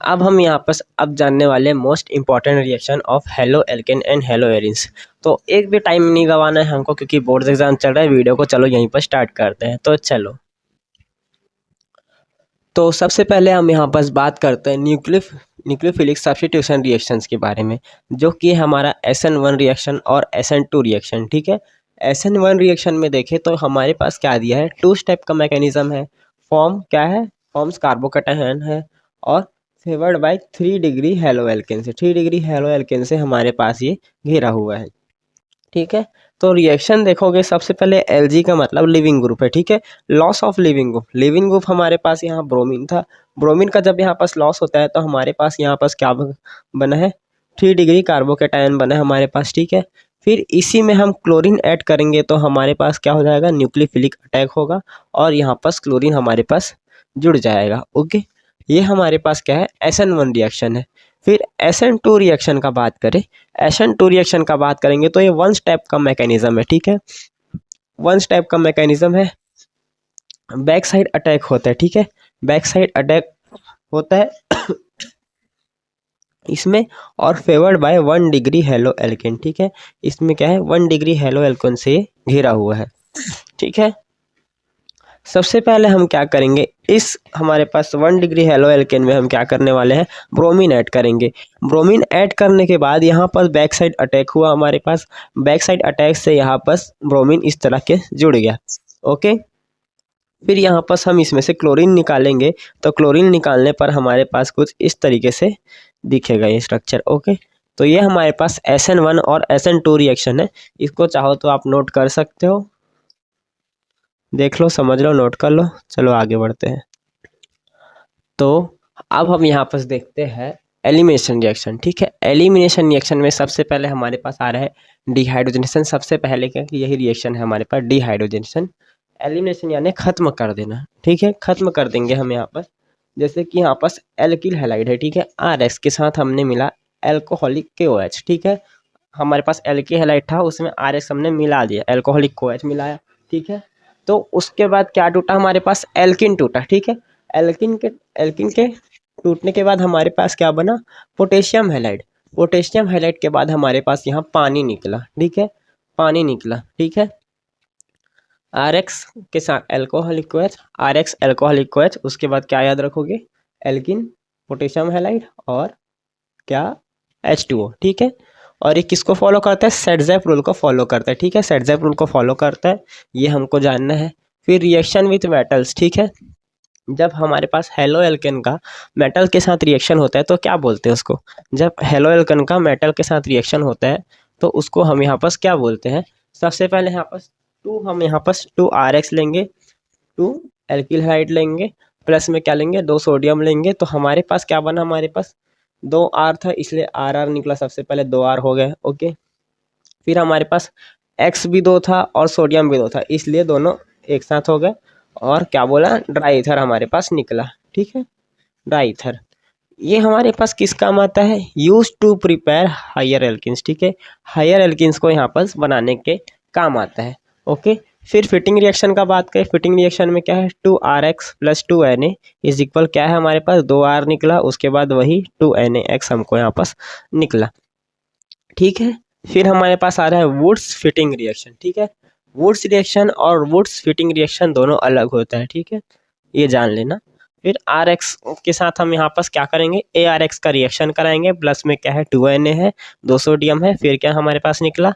अब हम यहाँ पर अब जानने वाले most important reaction of halo alkane and hello arenes. तो एक भी टाइम नहीं गंवाना है हमको, क्योंकि बोर्ड एग्जाम चल रहा है। वीडियो को चलो यहीं पर स्टार्ट करते हैं। तो चलो, तो सबसे पहले हम यहाँ पर बात करते हैं न्यूक्लियोफिलिक सब्स्टिट्यूशन रिएक्शंस के बारे में, जो कि हमारा SN1 रिएक्शन और SN2 रिएक्शन। ठीक है, SN1 रिएक्शन में देखें तो हमारे पास क्या दिया है, 2 स्टेप का मैकेनिज्म है। फॉर्म क्या है, फॉर्म्स कार्बोकैटायन है और favoured by 3 degree halo alkane से, 3 डिग्री हेलो एल्केन से हमारे पास ये घिरा हुआ है। ठीक है, तो रिएक्शन देखोगे सबसे पहले Lg का मतलब लिविंग ग्रुप है। ठीक है, loss of leaving group, leaving group हमारे पास यहाँ ब्रोमीन था। ब्रोमीन का जब यहाँ पास लॉस होता है तो हमारे पास यहाँ पास क्या बना है, 3 डिग्री कार्बोकैटायन बना है हमारे पास। ठीक है, फिर इसी में हम क्लोरीन ऐड करेंगे तो हमारे पास क्या हो जाएगा, न्यूक्लियोफिलिक अटैक होगा और यहाँ पास क्लोरीन हमारे पास जुड़ जाएगा। ओके, ये हमारे पास क्या है, SN1 रिएक्शन है। फिर SN2 रिएक्शन का बात करें, SN2 रिएक्शन का बात करेंगे तो ये 1 स्टेप का मैकेनिज्म है। ठीक है, 1 स्टेप का मैकेनिज्म है, बैक साइड अटैक होता है। ठीक है, बैक साइड अटैक होता है इसमें और favoured by 1 degree halo alkane. ठीक है, इसमें क्या है, 1 डिग्री हेलो एल्केन से घिरा हुआ है। ठीक है, सबसे पहले हम क्या करेंगे, इस हमारे पास 1 डिग्री हेलो एल्केन में हम क्या करने वाले हैं, ब्रोमीन ऐड करेंगे। ब्रोमीन ऐड करने के बाद यहाँ पर बैक साइड अटैक हुआ हमारे पास, बैक साइड अटैक से यहाँ पर ब्रोमीन इस तरह के जुड़ गया। ओके, फिर यहाँ पर हम इसमें से क्लोरीन निकालेंगे, तो क्लोरीन निकालने पर हमारे पास कुछ इस तरीके से दिखेगा ये स्ट्रक्चर। ओके, तो ये हमारे पास SN1 और SN2 रिएक्शन है। इसको चाहो तो आप नोट कर सकते हो, देख लो, समझ लो, नोट कर लो। चलो आगे बढ़ते हैं। तो अब हम यहाँ पर देखते हैं एलिमिनेशन रिएक्शन। ठीक है, एलिमिनेशन रिएक्शन में सबसे पहले हमारे पास आ रहा है डिहाइड्रोजनेशन। सबसे पहले क्या, यही रिएक्शन है हमारे पास, डिहाइड्रोजनेशन। एलिमिनेशन यानी खत्म कर देना। ठीक है, खत्म कर देंगे हम यहाँ पर, जैसे कि यहाँ पास एल्किल हैलाइड है। ठीक है, RX के साथ हमने मिला एल्कोहलिक KOH। ठीक है, हमारे पास एल्किल हैलाइड था, उसमें RX हमने मिला दिया, एल्कोहलिक KOH मिलाया। ठीक है, तो उसके बाद क्या टूटा, हमारे पास एल्किन टूटा। ठीक है, एल्किन के टूटने के बाद हमारे पास क्या बना, पोटेशियम हैलाइड। पोटेशियम हैलाइड के बाद हमारे पास यहाँ पानी निकला। ठीक है, पानी निकला। ठीक है, RX के साथ alcoholic OH, RX alcoholic OH, उसके बाद क्या याद रखोगे, एल्किन, पोटेशियम हैलाइड और क्या, H2O। ठीक है, और ये किसको फॉलो करता है, सेटज़ैप रूल को फॉलो करता है। ठीक है, सेटज़ैप रूल को फॉलो करता है, ये हमको जानना है। फिर रिएक्शन विथ मेटल्स। ठीक है, जब हमारे पास हेलो एल्केन का मेटल के साथ रिएक्शन होता है तो क्या बोलते हैं उसको, जब हेलो एल्केन का मेटल के साथ रिएक्शन होता है तो उसको हम यहाँ पास क्या बोलते हैं। सबसे पहले यहाँ पास हम यहाँ पास 2 RX लेंगे, 2 एल्किल हाइड लेंगे, प्लस में क्या लेंगे, 2 सोडियम लेंगे। तो हमारे पास क्या बना, हमारे पास 2 R था, इसलिए RR निकला। सबसे पहले 2 R हो गए। ओके, फिर हमारे पास X भी 2 था और सोडियम भी 2 था, इसलिए दोनों एक साथ हो गए। और क्या बोला, ड्राई ईथर हमारे पास निकला। ठीक है, ड्राई ईथर ये हमारे पास किस काम आता है, use to prepare higher alkenes. ठीक है, हायर एल्किन्स को यहाँ पर बनाने के काम आता है। ओके, फिर फिटिंग रिएक्शन का बात करें, फिटिंग रिएक्शन में क्या है, 2RX plus 2Na is equal क्या है, हमारे पास 2R निकला, उसके बाद वही 2NaX हमको यहाँ पास निकला। ठीक है, फिर हमारे पास आ रहा है वुड्स फिटिंग रिएक्शन। ठीक है, वुड्स रिएक्शन और वुड्स फिटिंग रिएक्शन दोनों अलग होता है। ठीक है, ये जान लेना। फिर RX के साथ हम यहाँ पास क्या करेंगे, ARX का रिएक्शन कराएंगे, प्लस में क्या है 2Na है, 2 सोडियम है, फिर क्या हमारे पास निकला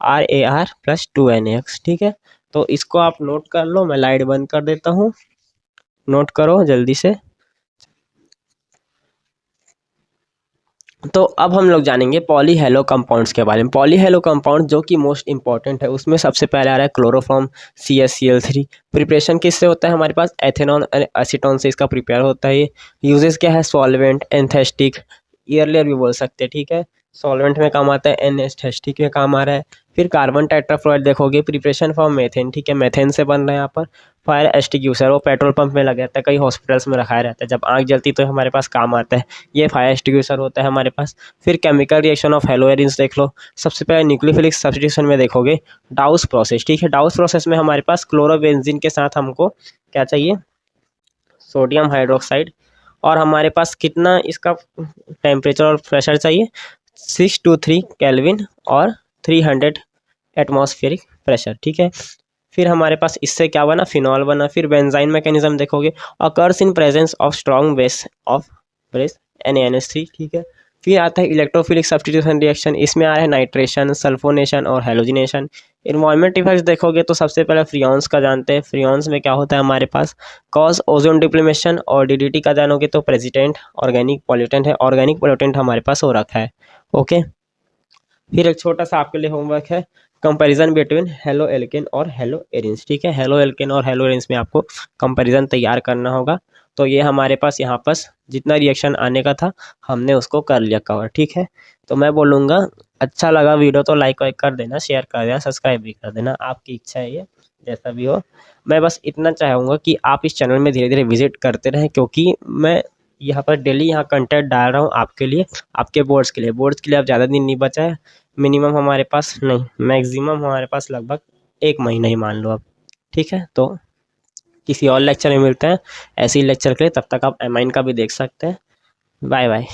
RAR प्लस 2NaX। ठीक है, तो इसको आप नोट कर लो, मैं लाइट बंद कर देता हूँ, नोट करो जल्दी से। तो अब हम लोग जानेंगे पॉलीहेलो कंपाउंड्स के बारे में। पॉलीहेलो कंपाउंड जो कि मोस्ट इंपॉर्टेंट है, उसमें सबसे पहले आ रहा है क्लोरोफॉर्म CaCl3। प्रिपरेशन किससे होता है, हमारे पास एथेनॉल एसीटोन से इसका प्रिपेयर होता है। ये यूजेस क्या है, सॉल्वेंट, एंथेस्टिक, ईयरलियर भी बोल सकते हैं। ठीक है, सॉल्वेंट में काम आता है, एनेस्थेटिक में काम आ रहा है। फिर कार्बन टेट्राफ्लोराइड देखोगे, प्रिपरेशन फॉर मेथेन। ठीक है, मेथेन से बन रहा है यहाँ पर। फायर एक्सटिंग्विशर, वो पेट्रोल पंप में लगा रहता है, कई हॉस्पिटल्स में रखाया रहता है, जब आग जलती तो हमारे पास काम आता है, ये फायर एक्सटिंग्विशर होता है हमारे पास। फिर chemical reaction of hello arenes देख लो। सबसे पहले न्यूक्लियोफिलिक सब्स्टिट्यूशन में देखोगे डाउस प्रोसेस। ठीक है, डाउस प्रोसेस में हमारे पास क्लोरोबेंजीन के साथ हमको क्या चाहिए, सोडियम हाइड्रोक्साइड और हमारे पास कितना इसका टेम्परेचर और प्रेशर चाहिए, 623 केल्विन और 300 एटमॉस्फेरिक प्रेशर, ठीक है। फिर हमारे पास इससे क्या बना, फिनॉल बना। फिर बेंजाइन मैकेनिज्म देखोगे, occurs in presence of strong base of base NaNH3, ठीक है। फिर आता है इलेक्ट्रोफिलिक सब्स्टिट्यूशन रिएक्शन, इसमें आ रहा है नाइट्रेशन, सल्फोनेशन और हेलोजिनेशन। इन्वायरमेंट इफेक्ट्स देखोगे तो सबसे पहले फ्रियॉन्स का जानते हैं। फ्रियॉन्स में क्या होता है हमारे पास, कॉज ओजोन डिप्लीमेशन, और DDT का जानोगे तो प्रेसिडेंट ऑर्गेनिक पॉल्यूटेंट है। ऑर्गेनिक पॉल्यूटेंट हमारे पास हो रखा है, ओके। फिर एक छोटा सा आपके लिए होमवर्क है, कंपैरिजन बिटवीन हेलो एल्केन और हेलो एरिन्स, ठीक है। हेलो एल्केन और हेलो एरिन्स में आपको कंपैरिजन तैयार करना होगा। तो ये हमारे पास यहाँ पर जितना रिएक्शन आने का था हमने उसको कर लिया कवर, ठीक है। तो मैं बोलूँगा अच्छा लगा वीडियो तो लाइक वाइक कर देना, शेयर कर देना, सब्सक्राइब भी कर देना, आपकी इच्छा है ये, जैसा भी हो। मैं बस इतना चाहूँगा कि आप इस चैनल में धीरे धीरे विजिट करते रहें, क्योंकि मैं यहाँ पर डेली यहाँ कंटेंट डाल रहा हूँ आपके लिए, आपके बोर्ड्स के लिए। बोर्ड्स के लिए अब ज़्यादा दिन नहीं बचा है, मिनिमम हमारे पास नहीं, मैक्सिमम हमारे पास लगभग 1 महीना ही मान लो अब, ठीक है। तो किसी और लेक्चर में मिलते हैं ऐसे ही लेक्चर के लिए, तब तक आप एमाइन का भी देख सकते हैं। Bye bye.